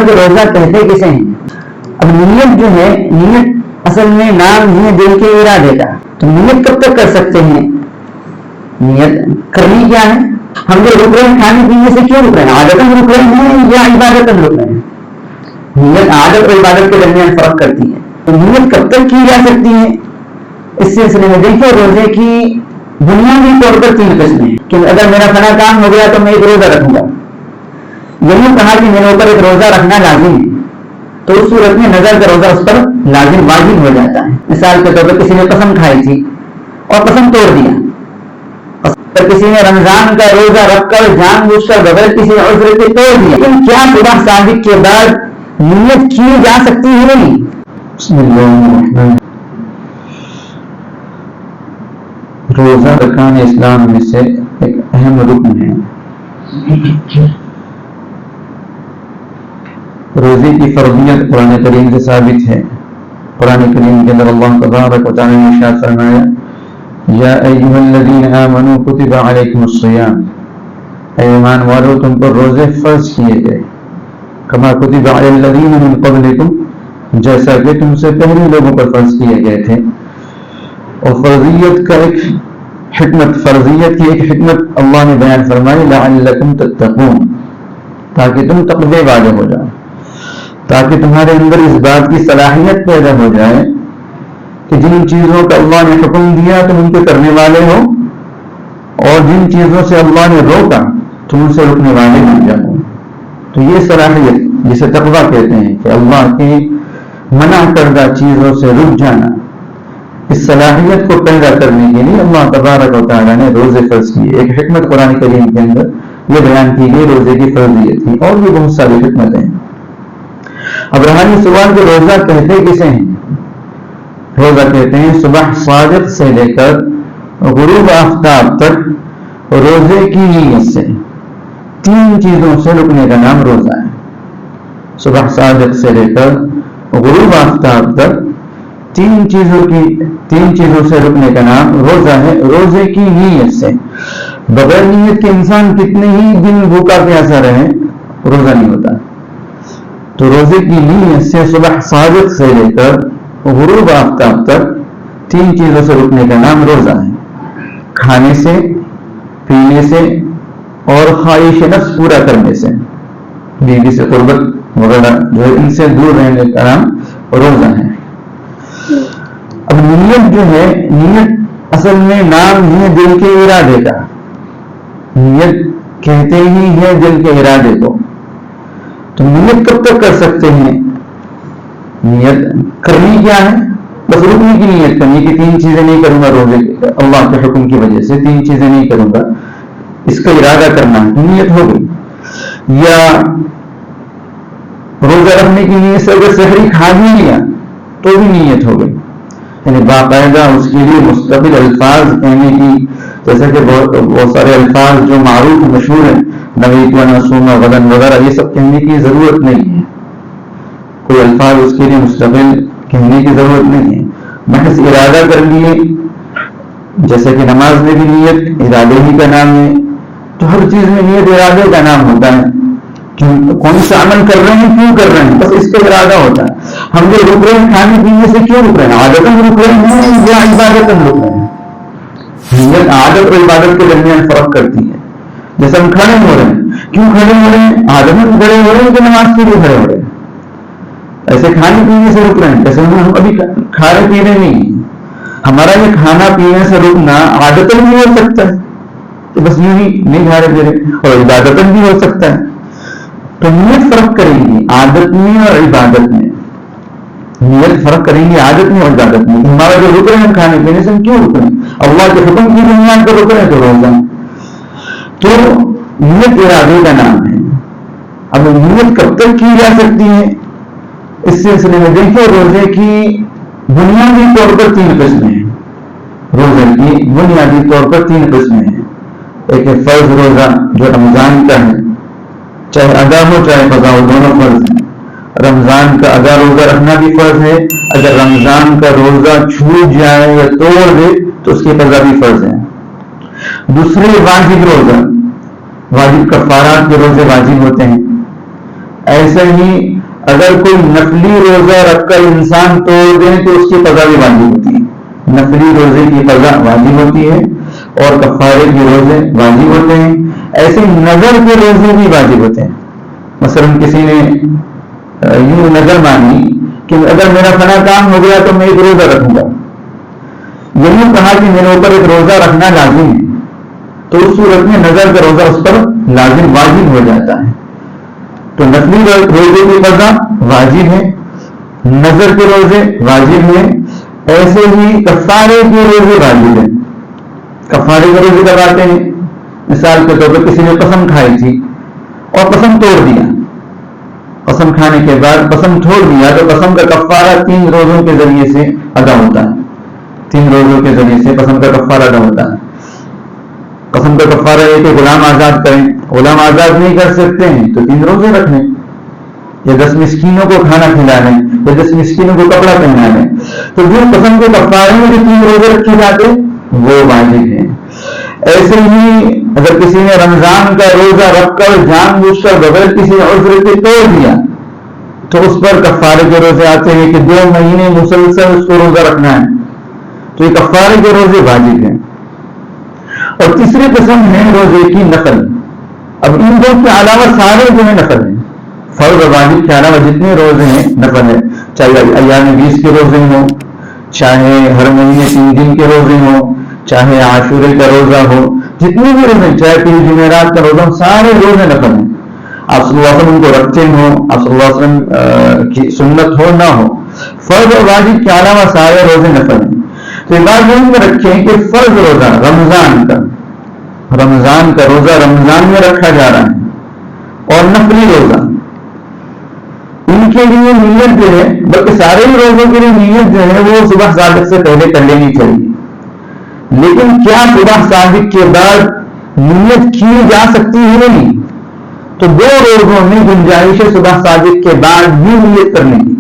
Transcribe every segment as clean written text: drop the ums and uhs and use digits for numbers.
کے روزہ کہتے کسے ہیں؟ اب نیت جو ہے، نیت اصل میں نام ہے دل کے ارادے کا، تو نیت کب تک کر سکتے ہیں؟ نیت کرنی کیا ہے؟ ہم جو رک رہے ہیں کھانے پینے سے کیوں رک رہے ہیں؟ عادتاً رک رہے ہیں یا عبادتاً رک رہے ہیں؟ نیت عادت اور عبادت کے درمیان فرق کرتی ہے، تو نیت کب تک کی جا سکتی ہے؟ اس سلسلے میں دیکھیں روزے کی بنیادی طور پر 3 قسمیں ہیں کہ اگر میرا فلاں کام ہو گیا تو میں ایک روزہ رکھوں گا، یہی کہا کہ میرے اوپر ایک روزہ رکھنا لازم ہے، تو اس صورت میں نظر کا روزہ اس پر لازم واجب ہو جاتا ہے۔ مثال کے طور پر کسی نے قسم کھائی تھی اور قسم توڑ دیا، اور کسی نے رمضان کا روزہ رکھ کر جان بوجھ کر بغیر کسی عذر کے توڑ دیا، لیکن کیا صبح صادق کے بعد نیت کی جا سکتی ہے نہیں؟ بسم اللہ الرحمن الرحیم۔ روزہ ارکان اسلام میں سے ایک اہم رکن ہے۔ روزے کی فرضیت قرآن کریم سے ثابت ہے۔ قرآن کریم کے اندر اللہ تبارک و تعالی نے ارشاد فرمایا یا ایھا الذین آمنوا کتب علیکم الصیام، اے ایمان والو تم پر روزے فرض کیے گئے، کما کتب علی الذین من قبلکم، جیسا کہ تم سے پہلے لوگوں پر فرض کیے گئے تھے۔ اور فرضیت کا ایک حکمت، فرضیت کی ایک حکمت اللہ نے بیان فرمائی لعلکم تتقون، تاکہ تم تقوی والے ہو جاؤ، تاکہ تمہارے اندر اس بات کی صلاحیت پیدا ہو جائے کہ جن چیزوں کا اللہ نے حکم دیا تم ان کے کرنے والے ہو، اور جن چیزوں سے اللہ نے روکا تم ان سے رکنے والے بن جاؤ۔ تو یہ صلاحیت جسے تقویٰ کہتے ہیں کہ اللہ کی منع کردہ چیزوں سے رک جانا، اس صلاحیت کو پیدا کرنے کے لیے اللہ تبارک و تعالیٰ نے روزے فرض کیے۔ ایک حکمت قرآن کریم کے اندر یہ بیان کی گئی روزے کی فرضیت تھی، اور بھی بہت ساری حکمتیں ہیں۔ اب رہا سوال کہ روزہ کہتے کسے ہیں؟ روزہ کہتے ہیں صبح صادق سے لے کر غروب آفتاب تک روزے کی نیت سے 3 چیزوں سے رکنے کا نام روزہ ہے۔ صبح صادق سے لے کر غروب آفتاب تک 3 چیزوں سے رکنے کا نام روزہ ہے۔ روزے کی نیت سے، بغیر نیت کے انسان کتنے ہی دن بھوکا پیاسا رہے روزہ نہیں ہوتا۔ تو روزے کی نیت سے صبح صادق سے لے کر غروب آفتاب تک 3 چیزوں سے رکنے کا نام روزہ ہے۔ کھانے سے، پینے سے اور خواہش نفس پورا کرنے سے، بیوی سے قربت وغیرہ جو ہے ان سے دور رہنے کا نام روزہ ہے۔ اب نیت جو ہے، نیت اصل میں نام ہے دل کے ارادے کا، نیت کہتے ہی ہے دل کے ارادے کو، تو نیت کب تک کر سکتے ہیں؟ نیت کرنی کیا ہے؟ بس رکنے کی نیت کرنی کہ 3 چیزیں نہیں کروں گا روزے کے اللہ کے حکم کی وجہ سے 3 چیزیں نہیں کروں گا، اس کا ارادہ کرنا نیت ہو گئی۔ یا روزہ رکھنے کی نیت سے اگر سحری کھا بھی لیا تو بھی نیت ہو گئی، یعنی باقاعدہ اس کے لیے مستقل الفاظ کہنے کی، جیسا کہ بہت سارے الفاظ جو معروف مشہور ہیں نویت و نصوم غدن وغیرہ، یہ سب کہنے کی ضرورت نہیں ہے، کوئی الفاظ اس کے لیے مستقل کہنے کی ضرورت نہیں ہے، محض ارادہ کر لیے، جیسے کہ نماز میں بھی نیت ارادے ہی کا نام ہے، تو ہر چیز میں نیت ارادے کا نام ہوتا ہے۔ کون سا عمل کر رہے ہیں، کیوں کر رہے ہیں، بس اس کا ارادہ ہوتا ہے۔ ہم جو رک رہے ہیں کھانے پینے سے کیوں رک رہے ہیں؟ عادتاً رک رہے ہیں یا عبادتاً رک رہے ہیں؟ نیت عادت اور عبادت کے درمیان فرق کرتی ہے۔ جیسے ہم کھڑے ہو رہے ہیں، کیوں کھڑے ہو رہے ہیں؟ عادتاً کھڑے ہو رہے ہیں کہ نماز کے لیے کھڑے ہو رہے ہیں؟ ایسے کھانے پینے سے رک رہے ہیں، جیسے ہم ابھی کھا رہے پی رہے نہیں، ہمارا یہ کھانا پینے سے رکنا عادتاً بھی ہو سکتا ہے کہ بس یوں ہی نہیں کھا رہے پی رہے، اور عبادتاً بھی ہو سکتا ہے۔ تو نیت فرق کریں گی عادت میں اور عبادت میں، نیت فرق کریں گے عادت میں اور عبادت میں۔ ہمارا جو رک رہے ہیں کھانے پینے سے، ہم کیوں رک رہے ہیں؟ اللہ کے حکم کی بنیاد پر رک رہے ہیں تو روزہ، تو نیت ارادے کا نام ہے۔ اب نیت کب تک کی جا سکتی ہے؟ اس سلسلے میں دیکھیں روزے کی بنیادی طور پر 3 قسمیں ہیں۔ روزے کی بنیادی طور پر 3 قسمیں ہیں۔ ایک فرض روزہ جو رمضان کا ہے، چاہے ادا ہو چاہے قضا ہو، دونوں فرض ہیں۔ رمضان کا ادا روزہ رکھنا بھی فرض ہے، اگر رمضان کا روزہ چھوٹ جائے یا توڑ دے تو اس کی قضا بھی فرض ہے۔ دوسرے واجب روزہ، واجب کفارات کے روزے واجب ہوتے ہیں، ایسے ہی اگر کوئی نفلی روزہ رکھ کر انسان توڑ دے تو اس کی قضا بھی واجب ہوتی ہے. نفلی روزے کی قضا واجب ہوتی ہے اور کفارے کے روزے واجب ہوتے ہیں. ایسے نظر کے روزے بھی واجب ہوتے ہیں. مثلا کسی نے یوں نظر مانی کہ اگر میرا فلاں کام ہو گیا تو میں ایک روزہ رکھوں گا. یوں کہا کہ میرے اوپر ایک روزہ رکھنا لازم ہے, تو اس صورت میں نظر کا روزہ اس پر لازم واجب ہو جاتا ہے. تو نفلی روزے کی قضا واجب ہے, نظر کے روزے واجب ہیں. ایسے ہی کفارے کے روزے واجب ہیں. کفارے کے روزے کب آتے ہیں؟ مثال کے طور پر کسی نے قسم کھائی تھی اور قسم توڑ دیا. قسم کھانے کے بعد قسم چھوڑ دیا تو قسم کا کفارہ 3 روزوں کے ذریعے سے ادا ہوتا ہے. 3 روزوں کے ذریعے سے قسم کا کفارہ ادا ہوتا ہے. قسم کا کفارہ ہے کہ غلام آزاد کریں. غلام آزاد نہیں کر سکتے ہیں تو 3 روزے رکھ لیں, یا 10 مسکینوں کو کھانا کھلا لیں, یا 10 مسکینوں کو کپڑا پہنا لیں. تو جو قسم کے کفارے میں جو 3 روزے رکھے جاتے وہ واجب ہیں. ایسے ہی اگر کسی نے رمضان کا روزہ رکھ کر جان بوجھ کر بغیر کسی عذر کے توڑ دیا تو اس پر کفارے کے روزے آتے ہیں کہ 2 مہینے مسلسل اس کو روزہ رکھنا ہے. تو یہ کفارے کے روزے واجب ہیں. اور تیسری قسم ہے روزے کی نفل. اب ان دو کے علاوہ سارے جو ہیں نفل ہیں. فرض اور واجب کے علاوہ جتنے روزے ہیں نفل ہے. چاہے ایام 20 کے روزے ہوں, چاہے ہر مہینے 3 دن کے روزے ہوں, چاہے عاشورے کا روزہ ہو, جتنے بھی روزے, چاہے 3 جمعرات کا روزہ ہو, سارے روزے نفل ہیں. آپ صلی اللہ علیہ وسلم ان کو رکھتے ہوں, آپ صلی اللہ علیہ وسلم کی سنت ہو نہ ہو, فرض اور واجب کے علاوہ سارے روزے نفل ہیں. تو یہ بات ذہن میں رکھیں کہ فرض روزہ رمضان کا روزہ رمضان میں رکھا جا رہا ہے, اور نفلی روزہ ان کے لیے نیت جو ہے, بلکہ سارے ہی روزوں کے لیے نیت جو ہے وہ صبح صادق سے پہلے کر لینی چاہیے. لیکن کیا صبح صادق کے بعد نیت کی جا سکتی ہے؟ نہیں. تو 2 روزوں میں گنجائش ہے صبح صادق کے بعد بھی نیت کرنے کی.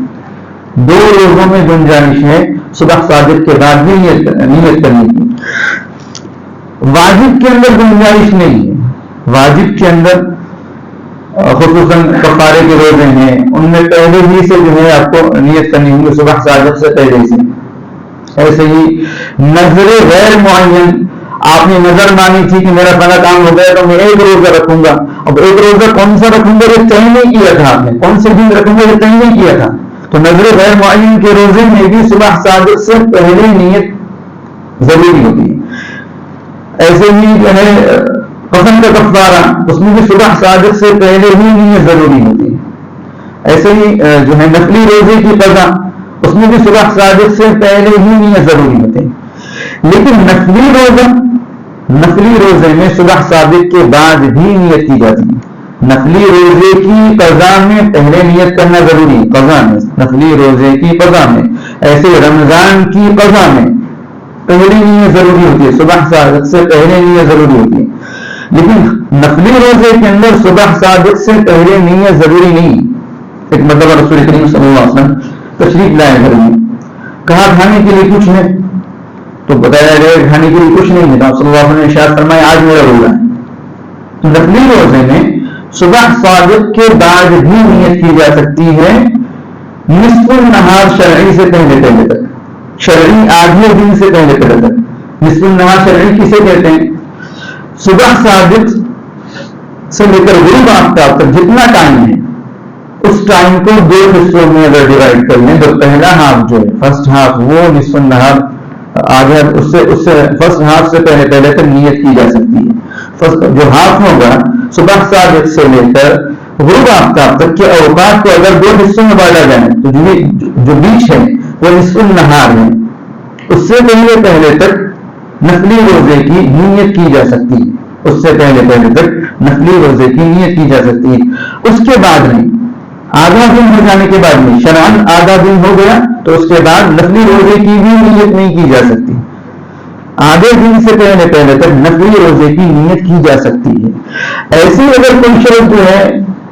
2 روزوں میں گنجائش ہے صبح صادق کے بعد بھی نیت کرنے کی. واجب کے اندر گنجائش نہیں ہے. واجب کے اندر خصوصاً کفارے کے روزے ہیں, ان میں پہلے ہی سے جو ہے آپ کو نیت کرنی ہوگی صبح صادق سے پہلے سے. ایسے ہی نظر غیر معین, آپ نے نظر مانی تھی کہ میرا فلاں کام ہو گیا تو میں 1 روزہ رکھوں گا. اب 1 روزہ کون سا رکھوں گا یہ طے نہیں کیا تھا آپ نے, کون سے دن رکھوں گا یہ طے نہیں کیا تھا. تو نظر غیر معین کے روزے میں بھی صبح صادق سے پہلے نیت ضروری ہوتی ہے. ایسے ہی جو ہے قسم کا کفارہ, اس میں بھی صبح صادق سے پہلے ہی نیت ضروری ہوتی ہے. ایسے ہی جو ہے نفلی روزے کی قضا, اس میں بھی صبح صادق سے پہلے ہی نیت ضروری ہوتی ہے. لیکن نفلی روزے میں صبح صادق کے بعد بھی نیت کی جاتی ہے. نفلی روزے کی قضا میں پہلے نیت کرنا ضروری ہے. قضا میں, نفلی روزے کی قضا میں, ایسے رمضان کی قضا میں پہلی نیت ضروری ہوتی ہے, صبح صادق سے پہلے نیت ضروری ہوتی ہے. لیکن نفلی روزے کے اندر صبح صادق سے پہلے نیت ضروری نہیں. ایک مرتبہ رسول کریم صلی اللہ علیہ وسلم تشریف لائے گھر میں, کہا کھانے کے لیے کچھ ہے, تو بتایا گیا کھانے کے لیے کچھ نہیں ہے. تو صلی اللہ علیہ وسلم نے ارشاد فرمایا آج میرا روزہ ہے. تو نفلی روزے میں صبح صادق کے بعد بھی نیت کی جا سکتی ہے نصف النہار شرعی سے پہلے تک, شرعی آدھے دن سے پہلے تک. نصف النہار شرعی کسے کہتے ہیں؟ صبح صادق سے لے کر غروب آفتاب تک جتنا ٹائم ہے, اس ٹائم کو 2 حصوں میں اگر ڈیوائڈ کر لیں تو پہلا ہاف جو ہے فرسٹ ہاف وہ نصف النہار آدھا, اس سے فرسٹ ہاف سے پہلے تک نیت کی جا سکتی ہے. جو ہاف ہوگا صبح صادق سے لے کر غروب آفتاب تک کے اوقات کو اگر 2 حصوں میں بانٹا جائے تو جو بیچ ہے وہ نصف النہار ہے, اس سے پہلے تک نفلی روزے کی نیت کی جا سکتی ہے. اس سے پہلے تک نفلی روزے کی نیت کی جا سکتی ہے. اس کے بعد نہیں, آدھا دن ہو جانے کے بعد نہیں, شرعاً آدھا دن ہو گیا تو اس کے بعد نفلی روزے کی بھی نیت نہیں کی جا سکتی. آدھے دن سے پہلے تک نفلی روزے کی نیت کی جا سکتی ہے. ایسی اگر کوئی شخص جو ہے,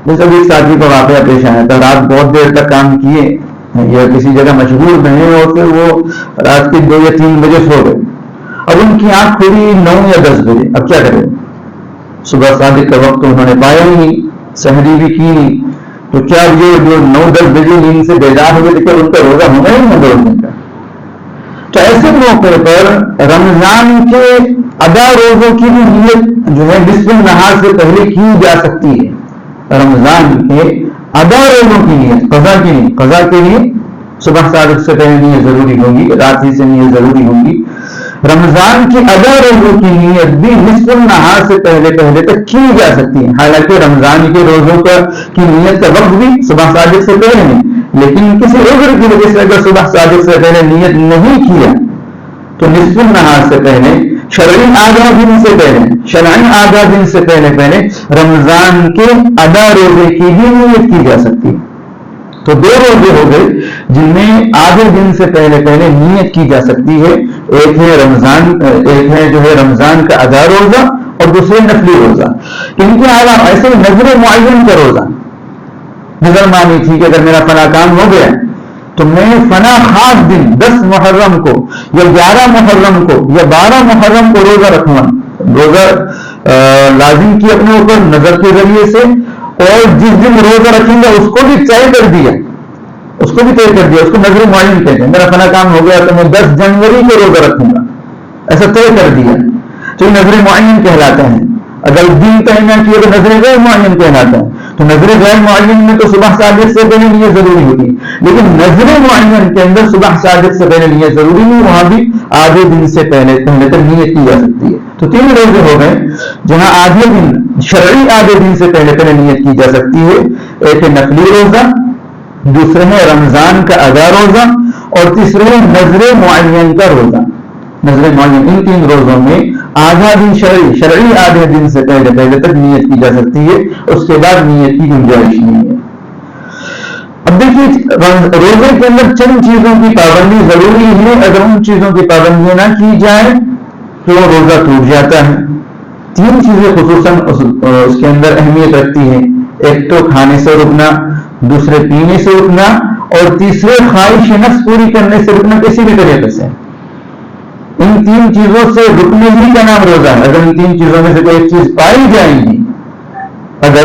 جیسے ایک ساتھی کو واقعہ پیش آیا تھا, رات بہت دیر تک کام کیے یا کسی جگہ مشغول رہے اور پھر وہ رات کے 2 یا 3 بجے سو گئے. اب ان کی آنکھ کھلی 9 یا 10 بجے. اب کیا کریں؟ صبح صادق کا وقت انہوں نے پایا ہی نہیں, سحری بھی کی نہیں, تو کیا یہ جو 9-10 بجے نیند سے بیدار ہوئے تھے ان کا روزہ ہونا ہی نہ 2 دن کا؟ تو ایسے موقع پر رمضان کے ادا روزوں کی بھی نیت جو ہے نصف النہار سے پہلے کی جا سکتی ہے. رمضان کے ادا روزوں کی نیت، قضا کے لیے صبح صادق سے پہلے نیت ضروری ہوگی، رات ہی سے نیت ضروری ہوگی. رمضان کی ادا روزوں کی نیت بھی نصف النہار سے پہلے تک کی جا سکتی ہے. حالانکہ رمضان کے روزوں کی نیت کا وقت بھی صبح صادق سے پہلے نہیں، لیکن کسی عذر کی وجہ سے اگر صبح صادق سے پہلے نیت نہیں کیا تو نصف النہار سے پہلے شرعی آدھا دن سے پہلے رمضان کے ادا روزے کی بھی نیت کی جا سکتی ہے. تو 2 روزے ہو گئے جن میں آدھے دن سے پہلے نیت کی جا سکتی ہے. ایک ہے جو ہے رمضان کا ادا روزہ اور دوسرے نفلی روزہ. ان کے علاوہ ایسے نظر معین کا روزہ، نظر مانی تھی کہ اگر میرا فلاں کام ہو گیا تو میں فلاں خاص دن 10 محرم کو یا 11 محرم کو یا 12 محرم کو روزہ رکھوں گا. روزہ لازم کی اپنے اوپر نظر کے ذریعے سے، اور جس دن روزہ رکھیں گا اس کو بھی طے کر دیا، اس کو نظر معین کہتے ہیں. میرا فلاں کام ہو گیا تو میں 10 جنوری کو روزہ رکھوں گا، ایسا طے کر دیا تو یہ نظر معین کہلاتا ہے. اگر دن طے نہ کیا تو نظر غیر معین کہلاتا ہے. تو نظر غیر معین میں تو صبح صادق سے پہلے نیت ضروری ہوتی ہے، لیکن نظر معین کے اندر صبح صادق سے پہلے نیت ضروری نہیں، وہاں بھی آدھے دن سے پہلے تک نیت کی جا سکتی ہے. تو 3 روزے ہو گئے جہاں آدھے دن شرعی آدھے دن سے پہلے نیت کی جا سکتی ہے. ایک ہے نفلی روزہ، دوسرے ہے رمضان کا ادا روزہ، اور تیسرے ہے نظر معین کا روزہ. نظر معین، ان 3 روزوں میں آدھا دن شرعی آدھے دن سے پہلے تک نیت کی جا سکتی ہے، اس کے بعد نیت کی گنجائش نہیں ہے. اب دیکھیے روزے کے اندر چند چیزوں کی پابندی ضروری ہے. اگر ان چیزوں کی پابندی نہ کی جائے تو روزہ ٹوٹ جاتا ہے. 3 چیزیں خصوصاً اس کے اندر اہمیت رکھتی ہیں. ایک تو کھانے سے رکنا، دوسرے پینے سے رکنا، اور تیسرے خواہش نفس پوری کرنے سے رکنا کسی بھی طریقے سے. ان 3 چیزوں سے رکنے ہی کا نام روزہ ہے. اگر ان 3 چیزوں میں سے کوئی ایک چیز پائی جائے گی، اگر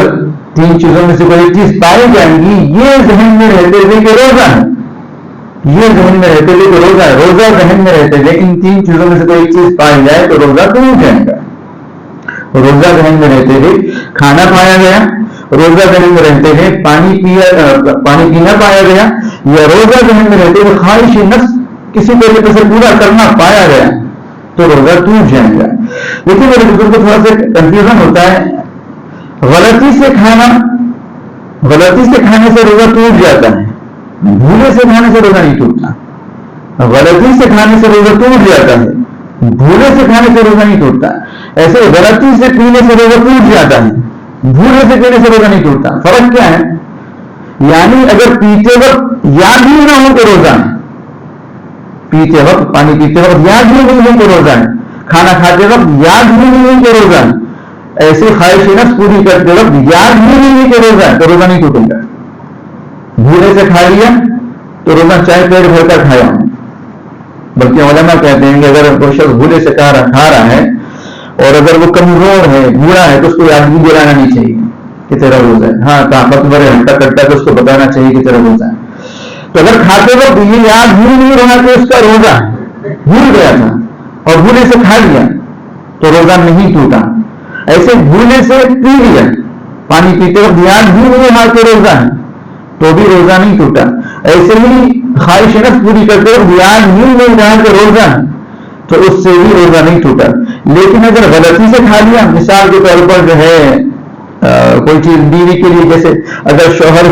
3 چیزوں میں سے کوئی ایک چیز پائی جائے گی، یہ ذہن میں رہتے ہوئے کہ روزہ ہے، روزہ ذہن میں رہتے ہوئے ان 3 چیزوں میں سے کوئی ایک چیز پائی جائے تو روزہ ٹوٹ جائے گا. روزہ ذہن میں رہتے ہوئے کھانا پایا گیا، روزہ ذہن میں رہتے ہوئے پانی پینا پایا گیا، یا روزہ ذہن میں رہتے ہوئے خواہش نفس کسی طریقے سے پورا کرنا پایا گیا تو روزہ ٹوٹ جائے گا. لیکن میرے بزرگ کو تھوڑا سا کنفیوژن ہوتا ہے. غلطی سے کھانے سے روزہ ٹوٹ جاتا ہے، بھولے سے کھانے سے روزہ نہیں ٹوٹتا. غلطی سے کھانے سے روزہ ٹوٹ جاتا ہے، بھولے سے کھانے سے روزہ نہیں ٹوٹتا. ایسے غلطی سے پینے سے روزہ ٹوٹ جاتا ہے، بھولے سے پینے سے روزہ نہیں ٹوٹتا. فرق کیا ہے؟ یعنی اگر پیتے وقت یاد ہی نہ ہو تو روزہ ہے، پانی پیتے وقت یاد ہی نہیں ہو تو روزہ ہے، کھانا کھاتے وقت یاد ہی نہیں ہو تو روزہ ہے. ایسے خواہش نفس پوری کرتے وقت یاد ہی نہیں کہ روزہ ہے تو روزہ نہیں ٹوٹے گا. بھولے سے کھا لیا تو روزہ چاہے پیٹ بھر کر کھایا ہوں. بلکہ علماء کہتے ہیں کہ اگر کوئی شخص بھولے سے کھا رہا ہے اور اگر وہ کمزور ہے، بوڑھا ہے، تو اس کو یاد بھی دلانا نہیں چاہیے کہ تیرا روزہ ہے. ہاں طاقتور ہے، ہٹا کٹا تو اس کو بتانا چاہیے کہ تیرا روزہ ہے. تو اگر کھاتے وقت یہ یاد بھول نہیں رہا کہ اس کا روزہ بھول گیا تھا اور بھولے سے کھا لیا تو روزہ نہیں ٹوٹا. ایسے بھولے سے پی لیا، پانی پیتے وقت یاد بھی نہیں رہا کہ روزہ ہے تو بھی روزہ نہیں ٹوٹا. ایسے ہی خواہش نفس پوری کرتے وقت یاد بھی نہیں رہا کہ روزہ ہے تو اس سے بھی روزہ نہیں ٹوٹا. لیکن اگر غلطی سے کھا لیا، مثال کے طور پر جو ہے کوئی چیز بیوی کے لیے، جیسے اگر شوہر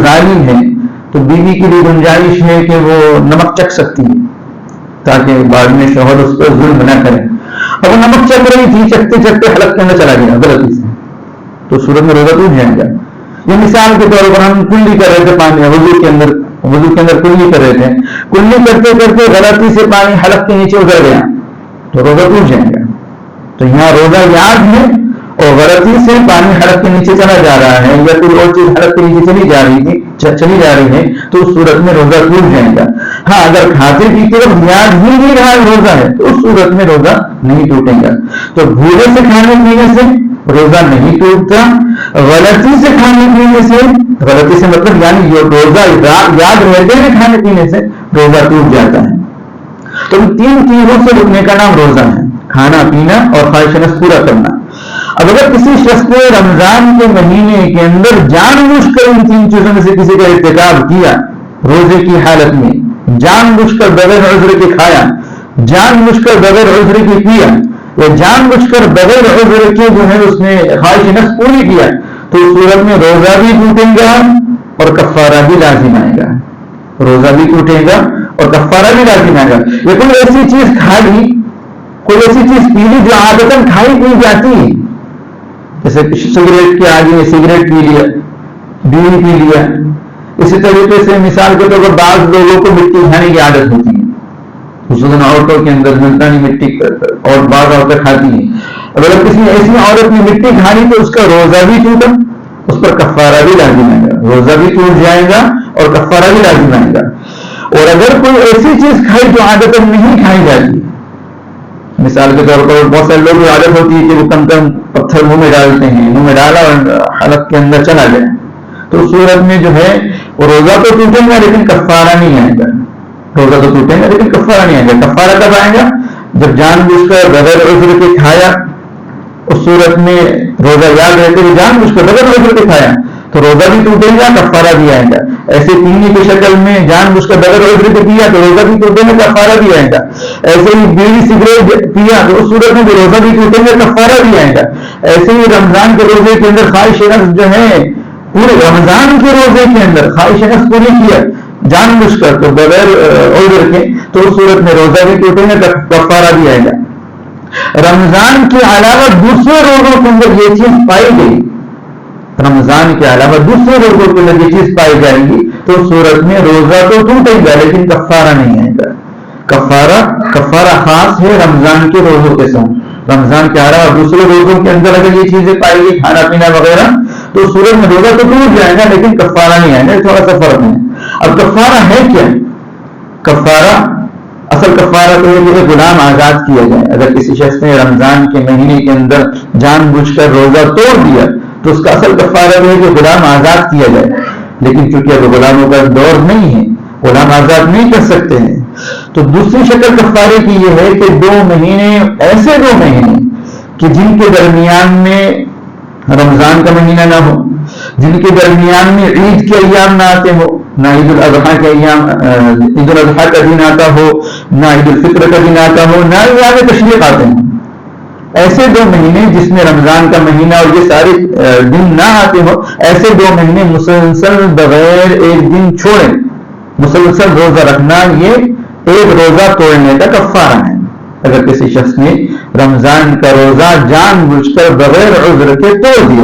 ظالم ہے تو بیوی کے لیے گنجائش ہے کہ وہ نمک چکھ سکتی ہے تاکہ بعد میں شوہر اس پر ظلم نہ کرے. اب وہ نمک چکھ رہی تھی، چکھتے چکھتے حلق کے اندر چلا گیا غلطی سے، تو صورت میں روزہ ٹوٹ جائے گا. یہ مثال کے طور پر ہم کلی کر رہے تھے، پانی وضو کے اندر کلی کر رہے تھے، کلی کرتے کرتے غلطی سے پانی حلق کے نیچے اتر گیا تو روزہ ٹوٹ جائے گا. تو یہاں روزہ یاد ہے اور غلطی سے پانی حلق کے نیچے چلا جا رہا ہے یا کوئی اور چیز حلق کے نیچے چلی جا رہی ہے تو اس صورت میں روزہ ٹوٹ جائے گا. ہاں اگر کھاتے پیتے وقت یاد ہی نہیں رہا روزہ ہے تو اس صورت میں روزہ نہیں ٹوٹے گا. تو بھولے سے کھانے پینے سے روزہ نہیں ٹوٹتا. غلطی سے کھانے پینے سے، غلطی سے مطلب یعنی روزہ یاد رہتے ہیں کھانے پینے سے روزہ ٹوٹ جاتا ہے. تو ان تین چیزوں سے رکنے کا نام روزہ ہے: کھانا پینا اور خواہش نفس پورا کرنا. اب اگر کسی شخص نے رمضان کے مہینے کے اندر جان بوجھ کر ان تین چیزوں میں سے کسی کا ارتکاب کیا، روزے کی حالت میں جان بوجھ کر بغیر عذر کے کھایا، جان بوجھ کر بغیر عذر کے پیا، یا جان بوجھ کر بغیر عذر کے جو ہے اس نے خواہش نفس پوری کیا، تو اس صورت میں روزہ بھی ٹوٹے گا اور کفارہ بھی لازم آئے گا. روزہ بھی ٹوٹے گا اور کفارہ بھی لازم آئے گا. یہ کوئی ایسی چیز کھا لی، کوئی ایسی چیز پی لی جو عادتاً کھائی پی جاتی ہے، جیسے سگریٹ کے آگے سگریٹ پی لیا، بیڑی پی لیا. اسی طریقے سے مثال کے طور پر بعض لوگوں کو مٹی کھانے کی عادت ہوتی ہے، خصوصاً عورتوں کے اندر ملتانی مٹی اور بعض عورتیں کھاتی ہیں. اگر کسی ایسی عورت نے مٹی کھانی تو اس کا روزہ بھی ٹوٹا، اس پر کفارہ بھی لازم آئے گا. روزہ بھی ٹوٹ جائے گا اور کفارہ بھی لازم آئے گا. اور اگر کوئی ایسی چیز کھائی جو عادتاً نہیں کھائی جاتی، مثال کے طور پر بہت سارے لوگوں کی عادت ہوتی ہے کہ وہ کم پتھر منہ میں ڈالتے ہیں، منہ میں ڈالا اور حلق کے اندر چلا جائے، تو اس صورت میں جو ہے وہ روزہ تو ٹوٹے گا لیکن کفارہ نہیں آئے گا. روزہ تو ٹوٹے گا لیکن کفارہ نہیں آئے گا. کفارہ کب آئے گا؟ جب جان بوجھ کر بغیر عذر کے کھایا، اس صورت میں روزہ یاد رہتے ہوئے جان بوجھ کر بغیر عذر کے کھایا تو روزہ بھی ٹوٹے گا، کفارہ بھی آئے گا. ایسے پینے کی شکل میں جان بوجھ کر بغیر عذر کے پیا تو روزہ بھی ٹوٹے گا، کفارہ بھی آئے گا. ایسے ہی بیڑی سگریٹ پیا تو اس صورت میں بھی روزہ بھی ٹوٹے گا، کفارہ بھی آئے گا. ایسے ہی رمضان کے روزے کے اندر خواہش نفس جو ہے، پورے رمضان کے روزے کے اندر خواہش نفس پوری کیا جان بوجھ کر تو بغیر عذر کے، تو اس صورت میں روزہ بھی ٹوٹے گا، کفارہ بھی آئے گا. رمضان کے علاوہ دوسرے روزوں کے اندر یہ چیز پائی گئی، رمضان کے علاوہ دوسرے روزوں کے اندر یہ چیز پائی جائے گی تو صورت میں روزہ تو ٹوٹے گا لیکن کفارہ نہیں آئے گا. کفارہ خاص ہے رمضان کے روزوں کے ساتھ. رمضان کے علاوہ دوسرے روزوں کے اندر اگر یہ چیزیں پائی گئی، کھانا پینا وغیرہ، تو صورت میں روزہ تو ٹوٹ جائے گا لیکن کفارہ نہیں آئے گا. تھوڑا سا فرق ہے. اب کفارہ ہے کیا؟ کفارہ، اصل کفارہ تو ہے کہ غلام آزاد کیا جائے. اگر کسی شخص نے رمضان کے مہینے کے اندر جان بوجھ کر روزہ توڑ دیا تو اس کا اصل کفارہ ہے کہ غلام آزاد کیا جائے. لیکن چونکہ اب غلاموں کا دور نہیں ہے، غلام آزاد نہیں کر سکتے ہیں، تو دوسری شکل کفارے کی یہ ہے کہ 2 مہینے، ایسے 2 مہینے کہ جن کے درمیان میں رمضان کا مہینہ نہ ہو، جن کے درمیان میں عید کے ایام نہ آتے ہو، نہ عید الاضحیٰ کے ایام، عید الاضحیٰ کا دن آتا ہو، نہ عید الفطر کا دن آتا ہو، نہ ایام تشریق آتے ہیں. ایسے 2 مہینے جس میں رمضان کا مہینہ اور یہ سارے دن نہ آتے ہو، ایسے 2 مہینے مسلسل بغیر ایک دن چھوڑے مسلسل روزہ رکھنا، یہ ایک روزہ توڑنے کا کفارہ ہے. اگر کسی شخص نے رمضان کا روزہ جان بوجھ کر بغیر عذر کے توڑ دیا،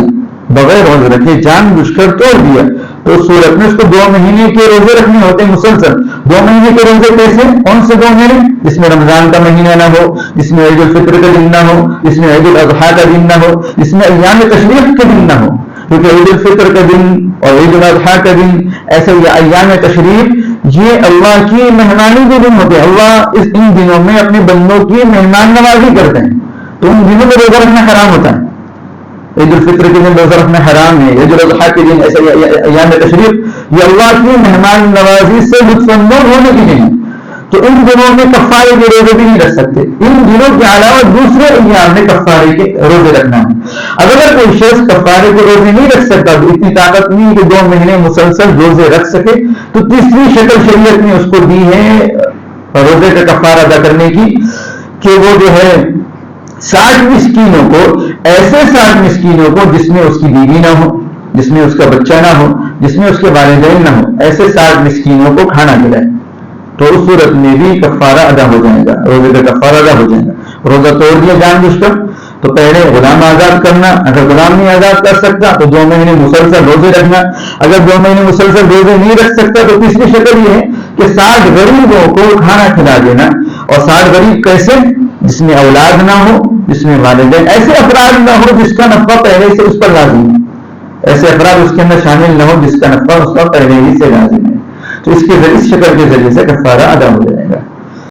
بغیر عذر کے جان بوجھ کر توڑ دیا، تو اس صورت میں اس کو 2 مہینے کے روزے رکھنے ہوتے ہیں مسلسل. 2 مہینے کے روزے کیسے؟ کون سے 2 مہینے؟ جس میں رمضان کا مہینہ نہ ہو، جس میں عید الفطر کا دن نہ ہو، جس میں عید الاضحیٰ کا دن نہ ہو، جس میں ایام تشریق کے دن نہ ہو. کیونکہ عید الفطر کا دن اور عید الاضحیٰ کا دن، ایسے ایام تشریق، یہ اللہ کی مہمانی کے دن ہوتے ہیں. اللہ ان دنوں میں اپنے بندوں کی مہمان نوازی کرتے ہیں، تو ان دنوں میں روزہ رکھنا حرام ہوتا ہے. عید الفطر کے دن روزہ رکھنا حرام ہے، عید الاضحیٰ کے دن، ایسے ایام تشریق، یہ اللہ کی مہمان نوازی سے لطف اندوز ہونے کے دن. تو ان دنوں میں کفارے کے روزے بھی نہیں رکھ سکتے. ان دنوں کے علاوہ دوسرے ایام میں کفارے کے روزے رکھنا ہے. اگر کوئی شخص کفارے کے روزے نہیں رکھ سکتا، تو اتنی طاقت نہیں کہ 2 مہینے مسلسل روزے رکھ سکے، تو تیسری شکل شریعت نے اس کو دی ہے روزے کا کفارہ ادا کرنے کی، کہ وہ جو ہے 60 مسکینوں کو، ایسے 60 مسکینوں کو جس میں اس کی بیوی نہ ہو، جس میں اس کا بچہ نہ ہو، جس میں اس کے والدین نہ ہو، ایسے 60 مسکینوں کو کھانا کھلائے، تو اس صورت میں بھی کفارہ ادا ہو جائے گا، روزے کا کفارہ ادا ہو جائے گا. روزہ توڑ دیا جان بوجھ کر تو پہلے غلام آزاد کرنا، اگر غلام نہیں آزاد کر سکتا تو 2 مہینے مسلسل روزے رکھنا. اگر 2 مہینے مسلسل روزے نہیں رکھ سکتا تو تیسری شکل یہ ہے کہ 60 غریبوں کو کھانا کھلا دینا. اور 60 غریب کیسے؟ جس میں اولاد نہ ہو، جس میں والدین ایسے افراد نہ ہو جس کا نفع پہلے سے اس پر لازم ہے، ایسے افراد اس کے اندر شامل نہ ہو جس کا نفع اس کا پہلے ہی سے لازم ہے، تو اس شکل کے ذریعے سے کفارہ ادا ہو جائے گا۔